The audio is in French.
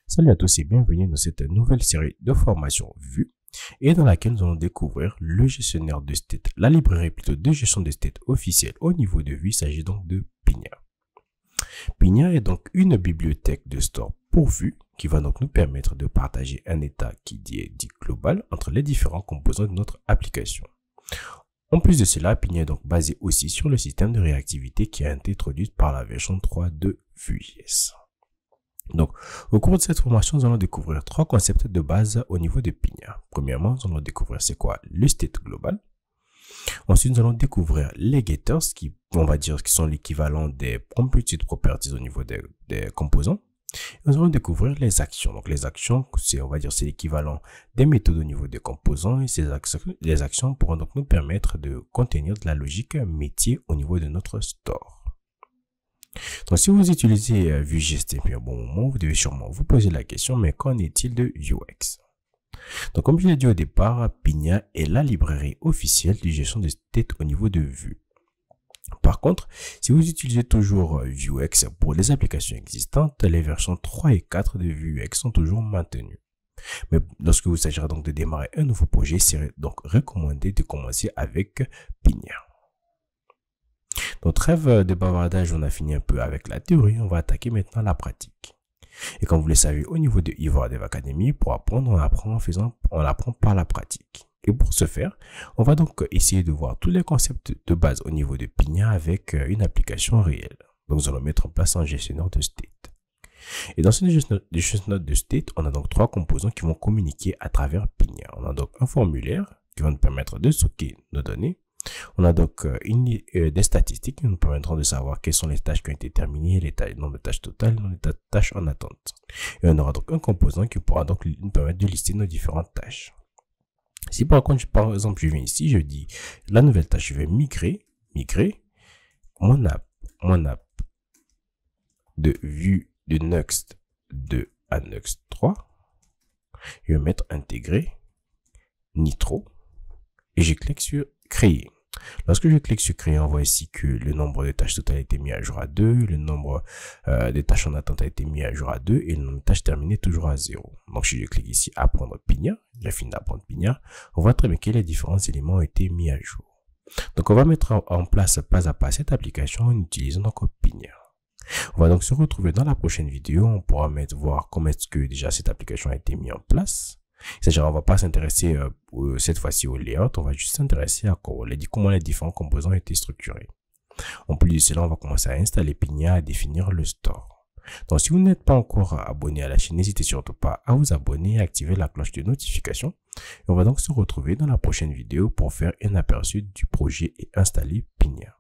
Salut à tous et bienvenue dans cette nouvelle série de formations vues et dans laquelle nous allons découvrir le gestionnaire de state, la librairie plutôt de gestion de state officielle au niveau de Vue. Il s'agit donc de Pinia. Pinia est donc une bibliothèque de store pour Vue qui va donc nous permettre de partager un état qui est dit global entre les différents composants de notre application. En plus de cela, Pinia est donc basé aussi sur le système de réactivité qui a été introduit par la version 3 de Vue.js. Donc, au cours de cette formation, nous allons découvrir trois concepts de base au niveau de Pinia. Premièrement, nous allons découvrir c'est quoi le state global. Ensuite, nous allons découvrir les getters qui, on va dire, qui sont l'équivalent des computed properties au niveau des composants. Nous allons découvrir les actions. Donc, les actions, c'est, on va dire, c'est l'équivalent des méthodes au niveau des composants et les actions pourront donc nous permettre de contenir de la logique métier au niveau de notre store. Donc, si vous utilisez Vue.js depuis un bon moment, vous devez sûrement vous poser la question, mais qu'en est-il de UX? Donc, comme je l'ai dit au départ, Pinia est la librairie officielle de gestion de state au niveau de Vue. Par contre, si vous utilisez toujours Vuex pour les applications existantes, les versions 3 et 4 de Vuex sont toujours maintenues. Mais lorsque vous s'agira donc de démarrer un nouveau projet, il serait donc recommandé de commencer avec Pinia. Donc, trêve de bavardage, on a fini un peu avec la théorie, on va attaquer maintenant la pratique. Et comme vous le savez, au niveau de Ivoire Dev Academy, pour apprendre, on apprend par la pratique. Et pour ce faire, on va donc essayer de voir tous les concepts de base au niveau de Pinia avec une application réelle. Donc, nous allons mettre en place un gestionnaire de state. Et dans ce gestionnaire de state, on a donc trois composants qui vont communiquer à travers Pinia. On a donc un formulaire qui va nous permettre de stocker nos données. On a donc des statistiques qui nous permettront de savoir quelles sont les tâches qui ont été terminées, le nombre de tâches totales, le nombre de tâches en attente. Et on aura donc un composant qui pourra donc nous permettre de lister nos différentes tâches. Si par exemple, je viens ici, je dis la nouvelle tâche, je vais migrer mon app de Vue de Next 2 à Next 3. Je vais mettre intégrer Nitro et je clique sur créer. Lorsque je clique sur créer, on voit ici que le nombre de tâches totales a été mis à jour à 2, le nombre de tâches en attente a été mis à jour à 2 et le nombre de tâches terminées toujours à 0. Donc si je clique ici apprendre Pinia, j'ai fini d'apprendre Pinia, on voit très bien que les différents éléments ont été mis à jour. Donc on va mettre en place pas à pas cette application en utilisant donc Pinia. On va donc se retrouver dans la prochaine vidéo, on pourra voir comment est-ce que déjà cette application a été mise en place. C'est-à-dire, on ne va pas s'intéresser cette fois-ci au layout, on va juste s'intéresser à comment les différents composants ont été structurés. En plus de cela, on va commencer à installer Pinia et à définir le store. Donc, si vous n'êtes pas encore abonné à la chaîne, n'hésitez surtout pas à vous abonner et à activer la cloche de notification. Et on va donc se retrouver dans la prochaine vidéo pour faire un aperçu du projet et installer Pinia.